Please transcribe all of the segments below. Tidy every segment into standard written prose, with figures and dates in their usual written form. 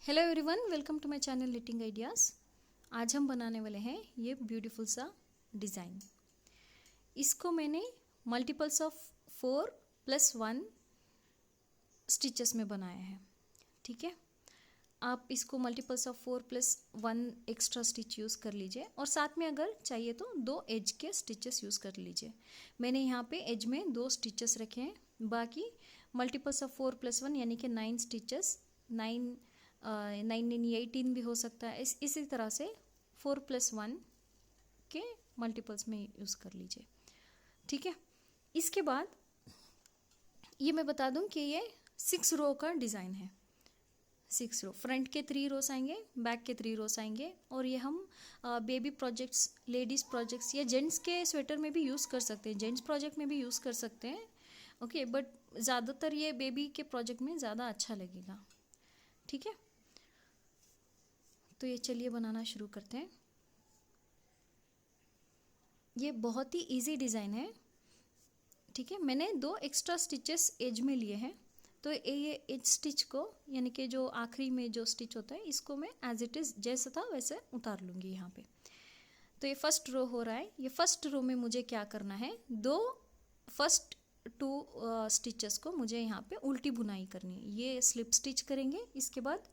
Hello everyone, welcome to my channel knitting ideas. आज हम बनाने वाले हैं ये ब्यूटीफुल सा डिज़ाइन। इसको मैंने मल्टीपल्स ऑफ 4+1 स्टिचेस में बनाया है। ठीक है, आप इसको multiples of 4+1 extra stitch use कर लीजिए और साथ में अगर चाहिए तो 2 एज के स्टिचेस यूज़ कर लीजिए। मैंने यहाँ पे एज में 2 स्टिचेस रखे हैं, बाकी मल्टीपल्स ऑफ 4+1 यानी कि 9 स्टिचेस, 9 18 भी हो सकता है। इसी तरह से 4+1 के मल्टीपल्स में यूज़ कर लीजिए। ठीक है, इसके बाद ये मैं बता दूं कि ये 6 रो का डिज़ाइन है। 6 रो, फ्रंट के 3 रोस आएंगे, बैक के 3 रोस आएंगे। और ये हम बेबी प्रोजेक्ट्स, लेडीज़ प्रोजेक्ट्स या जेंट्स के स्वेटर में भी यूज़ कर सकते हैं, जेंट्स प्रोजेक्ट में भी यूज़ कर सकते हैं। ओके, बट ज़्यादातर ये बेबी के प्रोजेक्ट में ज़्यादा अच्छा लगेगा। ठीक है, तो ये चलिए बनाना शुरू करते हैं। ये बहुत ही इजी डिज़ाइन है। ठीक है, मैंने 2 एक्स्ट्रा स्टिचेस एज में लिए हैं, तो ये एज स्टिच को यानी कि जो आखिरी में जो स्टिच होता है इसको मैं एज इट इज़ जैसा था वैसे उतार लूँगी यहाँ पे। तो ये फर्स्ट रो हो रहा है। ये फर्स्ट रो में मुझे क्या करना है, फर्स्ट 2 स्टिचेस को मुझे यहाँ पे उल्टी बुनाई करनी है। ये स्लिप स्टिच करेंगे, इसके बाद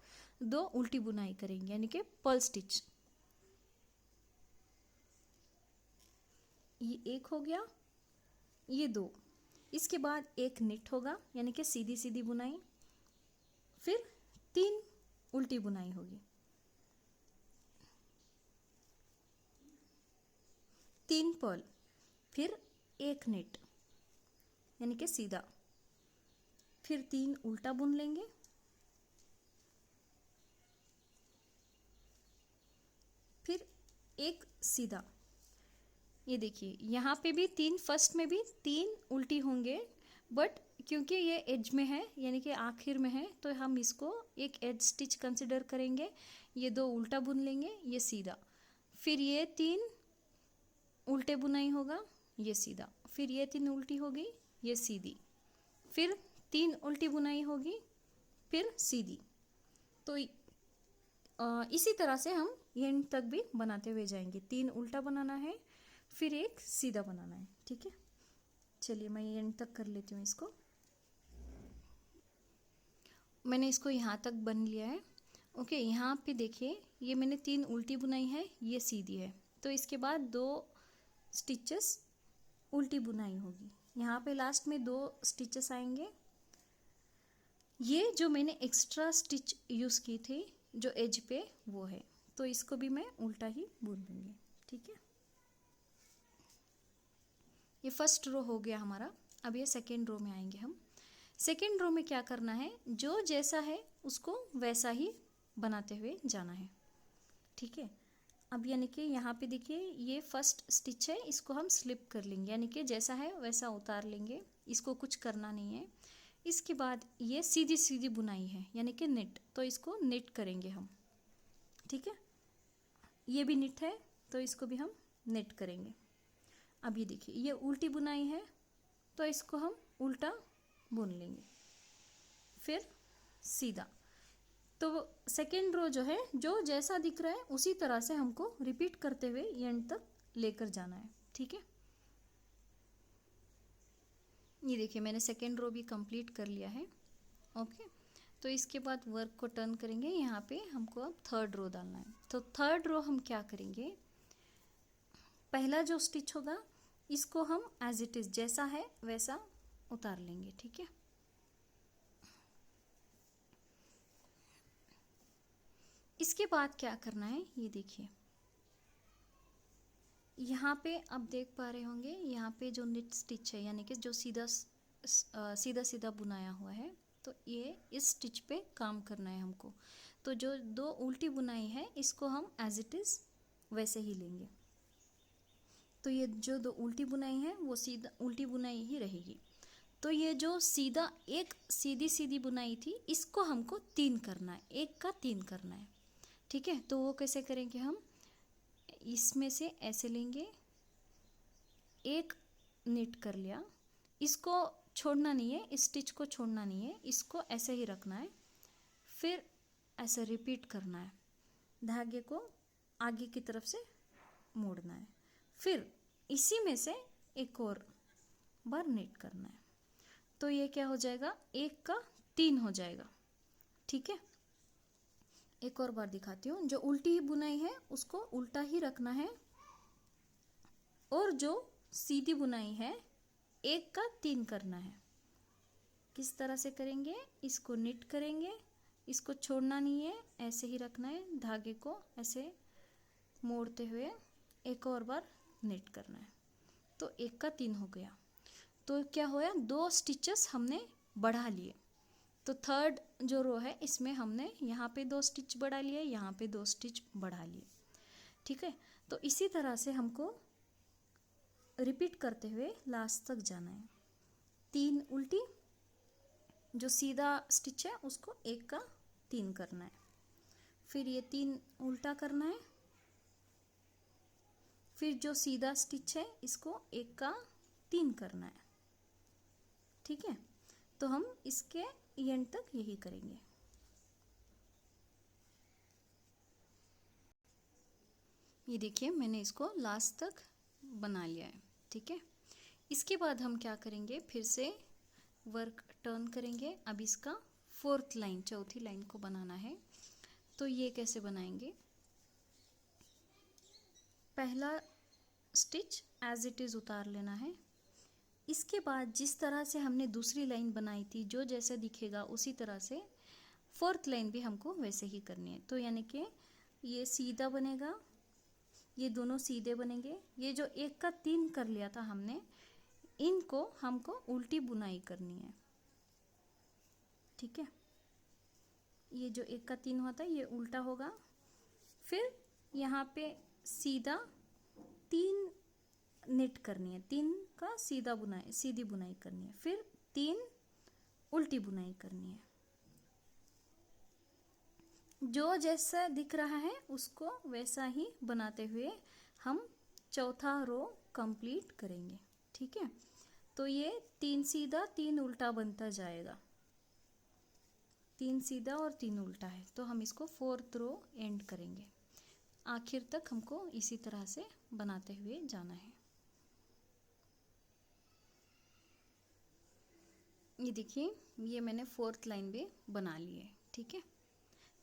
2 उल्टी बुनाई करेंगे यानी कि पर्ल स्टिच। ये एक हो गया, ये 2। इसके बाद एक निट होगा यानी कि सीधी सीधी बुनाई, फिर 3 उल्टी बुनाई होगी, 3 पर्ल, फिर एक निट यानी कि सीधा, फिर 3 उल्टा बुन लेंगे, फिर एक सीधा। ये देखिए यहाँ पे भी 3, फर्स्ट में भी 3 उल्टी होंगे, बट क्योंकि ये एज में है यानी कि आखिर में है तो हम इसको एक एज स्टिच कंसिडर करेंगे। ये 2 उल्टा बुन लेंगे, ये सीधा, फिर ये 3 उल्टे बुनाई होगा, ये सीधा, फिर ये 3 उल्टी होगी, ये सीधी, फिर 3 उल्टी बुनाई होगी, फिर सीधी। तो इसी तरह से हम एंड तक भी बनाते हुए जाएंगे। 3 उल्टा बनाना है, फिर एक सीधा बनाना है। ठीक है, चलिए मैं एंड तक कर लेती हूँ इसको। मैंने इसको यहाँ तक बन लिया है। ओके, यहाँ पे देखिए ये मैंने 3 उल्टी बुनाई है, ये सीधी है, तो इसके बाद 2 स्टिचेस उल्टी बुनाई होगी। यहाँ पे लास्ट में 2 स्टिचेस आएंगे। ये जो मैंने एक्स्ट्रा स्टिच यूज़ की थी जो एज पे, वो है, तो इसको भी मैं उल्टा ही बुन दूँगी। ठीक है, ये फर्स्ट रो हो गया हमारा। अब ये सेकेंड रो में आएंगे हम। सेकेंड रो में क्या करना है, जो जैसा है उसको वैसा ही बनाते हुए जाना है। ठीक है, अब यानी कि यहाँ पे देखिए ये फर्स्ट स्टिच है, इसको हम स्लिप कर लेंगे यानी कि जैसा है वैसा उतार लेंगे, इसको कुछ करना नहीं है। इसके बाद ये सीधी सीधी बुनाई है यानी कि निट, तो इसको निट करेंगे हम। ठीक है, ये भी निट है तो इसको भी हम निट करेंगे। अब ये देखिए ये उल्टी बुनाई है तो इसको हम उल्टा बुन लेंगे, फिर सीधा। तो सेकेंड रो जो है, जो जैसा दिख रहा है उसी तरह से हमको रिपीट करते हुए एंड तक लेकर जाना है। ठीक है, ये देखिए मैंने सेकेंड रो भी कंप्लीट कर लिया है। ओके, तो इसके बाद वर्क को टर्न करेंगे। यहाँ पे हमको अब थर्ड रो डालना है। तो थर्ड रो हम क्या करेंगे, पहला जो स्टिच होगा इसको हम एज इट इज़ जैसा है वैसा उतार लेंगे। ठीक है, इसके बाद क्या करना है, ये देखिए यहाँ पे आप देख पा रहे होंगे, यहाँ पे जो निट स्टिच है यानी कि जो सीधा सीधा सीधा बुनाया हुआ है, तो ये इस स्टिच पे काम करना है हमको। तो जो 2 उल्टी बुनाई है इसको हम एज इट इज़ वैसे ही लेंगे। तो ये जो 2 उल्टी बुनाई है वो सीधा उल्टी बुनाई ही रहेगी। तो ये जो सीधा एक सीधी सीधी बुनाई थी इसको हमको 3 करना है, एक का 3 करना है। ठीक है, तो वो कैसे करेंगे हम, इसमें से ऐसे लेंगे, एक निट कर लिया, इसको छोड़ना नहीं है, इस स्टिच को छोड़ना नहीं है, इसको ऐसे ही रखना है। फिर ऐसे रिपीट करना है, धागे को आगे की तरफ से मोड़ना है, फिर इसी में से एक और बार नीट करना है। तो ये क्या हो जाएगा, 1 का 3 हो जाएगा। ठीक है, एक और बार दिखाती हूँ। जो उल्टी बुनाई है उसको उल्टा ही रखना है, और जो सीधी बुनाई है 1 का 3 करना है। किस तरह से करेंगे, इसको निट करेंगे, इसको छोड़ना नहीं है, ऐसे ही रखना है, धागे को ऐसे मोड़ते हुए एक और बार निट करना है। तो 1 का 3 हो गया। तो क्या होया, 2 स्टिचेस हमने बढ़ा लिए। तो थर्ड जो रो है इसमें हमने यहाँ पे 2 स्टिच बढ़ा लिए, यहाँ पे 2 स्टिच बढ़ा लिए। ठीक है, तो इसी तरह से हमको रिपीट करते हुए लास्ट तक जाना है। 3 उल्टी, जो सीधा स्टिच है उसको 1 का 3 करना है, फिर ये 3 उल्टा करना है, फिर जो सीधा स्टिच है इसको 1 का 3 करना है। ठीक है, तो हम इसके एंड तक यही करेंगे। ये देखिए मैंने इसको लास्ट तक बना लिया है। ठीक है, इसके बाद हम क्या करेंगे, फिर से वर्क टर्न करेंगे। अब इसका 4th लाइन, चौथी लाइन को बनाना है। तो ये कैसे बनाएंगे, पहला स्टिच एज इट इज़ उतार लेना है। इसके बाद जिस तरह से हमने दूसरी लाइन बनाई थी, जो जैसा दिखेगा उसी तरह से 4th लाइन भी हमको वैसे ही करनी है। तो यानी कि ये सीधा बनेगा, ये दोनों सीधे बनेंगे। ये जो 1 का 3 कर लिया था हमने, इनको हमको उल्टी बुनाई करनी है। ठीक है, ये जो 1 का 3 होता है ये उल्टा होगा, फिर यहाँ पे सीधा 3 निट करनी है, 3 का सीधा बुनाई, सीधी बुनाई करनी है, फिर 3 उल्टी बुनाई करनी है। जो जैसा दिख रहा है उसको वैसा ही बनाते हुए हम चौथा रो कंप्लीट करेंगे। ठीक है, तो ये 3 सीधा 3 उल्टा बनता जाएगा, 3 सीधा और 3 उल्टा है। तो हम इसको 4th रो एंड करेंगे। आखिर तक हमको इसी तरह से बनाते हुए जाना है। ये देखिए, ये मैंने 4th लाइन भी बना ली है। ठीक है,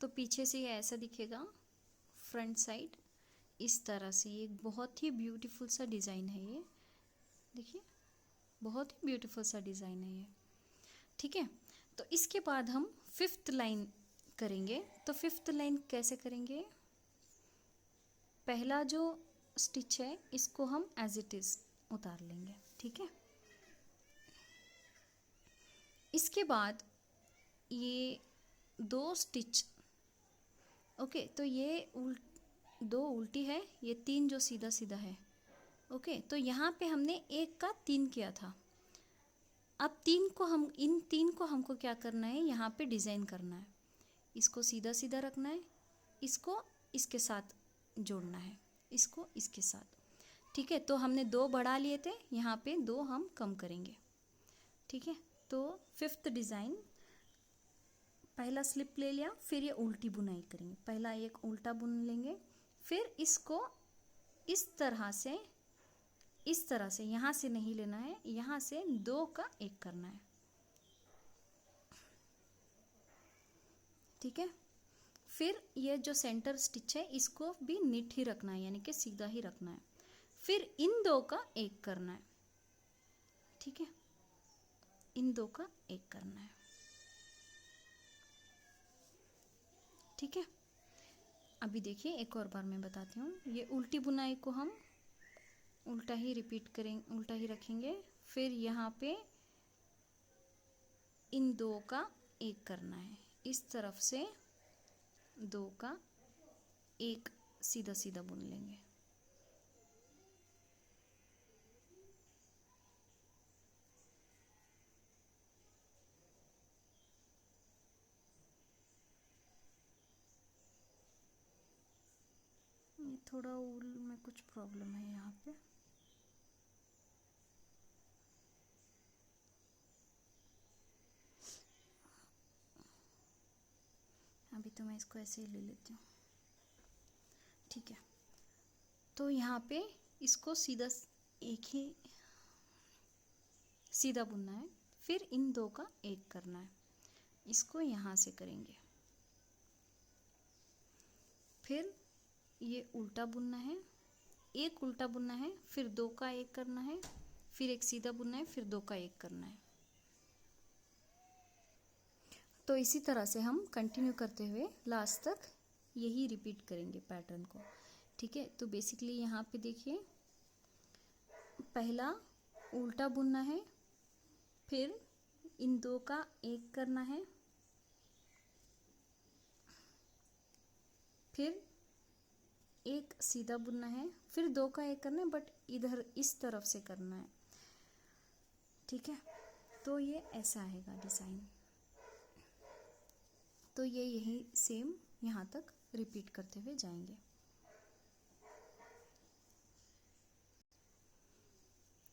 तो पीछे से ये ऐसा दिखेगा, फ्रंट साइड इस तरह से। ये बहुत ही ब्यूटीफुल सा डिज़ाइन है, ये देखिए बहुत ही ब्यूटीफुल सा डिज़ाइन है ये। ठीक है, तो इसके बाद हम 5th लाइन करेंगे। तो 5th लाइन कैसे करेंगे, पहला जो स्टिच है इसको हम एज इट इज़ उतार लेंगे। ठीक है, इसके बाद ये 2 स्टिच, ओके, तो ये 2 उल्टी है, ये 3 जो सीधा सीधा है। ओके, तो यहाँ पे हमने 1 का 3 किया था। अब 3 को हम, इन 3 को हमको क्या करना है, यहाँ पे डिज़ाइन करना है। इसको सीधा सीधा रखना है, इसको इसके साथ जोड़ना है, इसको इसके साथ। ठीक है, तो हमने 2 बढ़ा लिए थे, यहाँ पे 2 हम कम करेंगे। ठीक है, तो 5th डिज़ाइन, पहला स्लिप ले लिया, फिर ये उल्टी बुनाई करेंगे। पहला एक उल्टा बुन लेंगे, फिर इसको इस तरह से यहाँ से नहीं लेना है, यहाँ से 2 का 1 करना है। ठीक है, फिर ये जो सेंटर स्टिच है इसको भी नीट ही रखना है, यानी कि सीधा ही रखना है, फिर इन 2 का 1 करना है। ठीक है, इन 2 का 1 करना है। ठीक है, अभी देखिए एक और बार मैं बताती हूँ। ये उल्टी बुनाई को हम उल्टा ही रिपीट करेंगे, उल्टा ही रखेंगे, फिर यहाँ पे इन 2 का 1 करना है, इस तरफ से 2 का 1 सीधा सीधा बुन लेंगे। ये थोड़ा ऊल में कुछ प्रॉब्लम है यहाँ पे। अभी तो मैं इसको ऐसे ही ले लेती हूँ, ठीक है। तो यहाँ पे इसको सीधा एक ही सीधा बुनना है, फिर इन दो का एक करना है, इसको यहाँ से करेंगे, फिर ये उल्टा बुनना है, एक उल्टा बुनना है, फिर दो का एक करना है, फिर एक सीधा बुनना है, फिर दो का एक करना है। तो इसी तरह से हम कंटिन्यू करते हुए लास्ट तक यही रिपीट करेंगे पैटर्न को, ठीक है। तो बेसिकली यहाँ पे देखिए, पहला उल्टा बुनना है, फिर इन दो का एक करना है, फिर एक सीधा बुनना है, फिर दो का एक करना है, बट इधर इस तरफ से करना है, ठीक है। तो ये ऐसा आएगा डिज़ाइन। तो ये यही सेम यहाँ तक रिपीट करते हुए जाएंगे।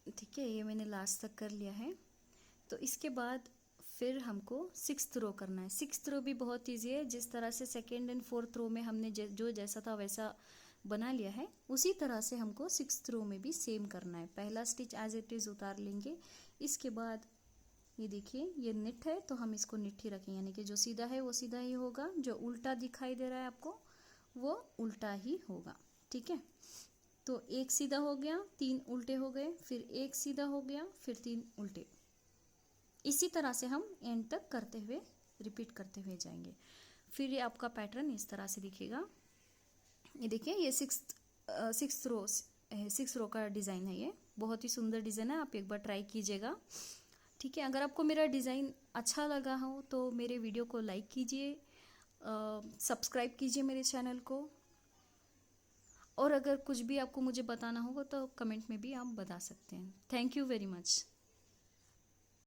ठीक है, ये मैंने लास्ट तक कर लिया है। तो इसके बाद फिर हमको 6th रो करना है। 6th रो भी बहुत ईजी है, जिस तरह से 2nd एंड 4th रो में हमने जो जैसा था वैसा बना लिया है, उसी तरह से हमको 6th रो में भी सेम करना है। पहला स्टिच एज इट इज़ उतार लेंगे, इसके बाद ये देखिए ये निट है तो हम इसको निट ही रखें, यानी कि जो सीधा है वो सीधा ही होगा, जो उल्टा दिखाई दे रहा है आपको वो उल्टा ही होगा, ठीक है। तो एक सीधा हो गया, 3 उल्टे हो गए, फिर एक सीधा हो गया, फिर 3 उल्टे। इसी तरह से हम एंड तक करते हुए रिपीट करते हुए जाएंगे। फिर ये आपका पैटर्न इस तरह से दिखेगा। ये देखिए ये सिक्स रो का डिज़ाइन है, ये बहुत ही सुंदर डिज़ाइन है, आप एक बार ट्राई कीजिएगा, ठीक है। अगर आपको मेरा डिज़ाइन अच्छा लगा हो तो मेरे वीडियो को लाइक कीजिए, सब्सक्राइब कीजिए मेरे चैनल को, और अगर कुछ भी आपको मुझे बताना होगा तो कमेंट में भी आप बता सकते हैं। Thank you very much.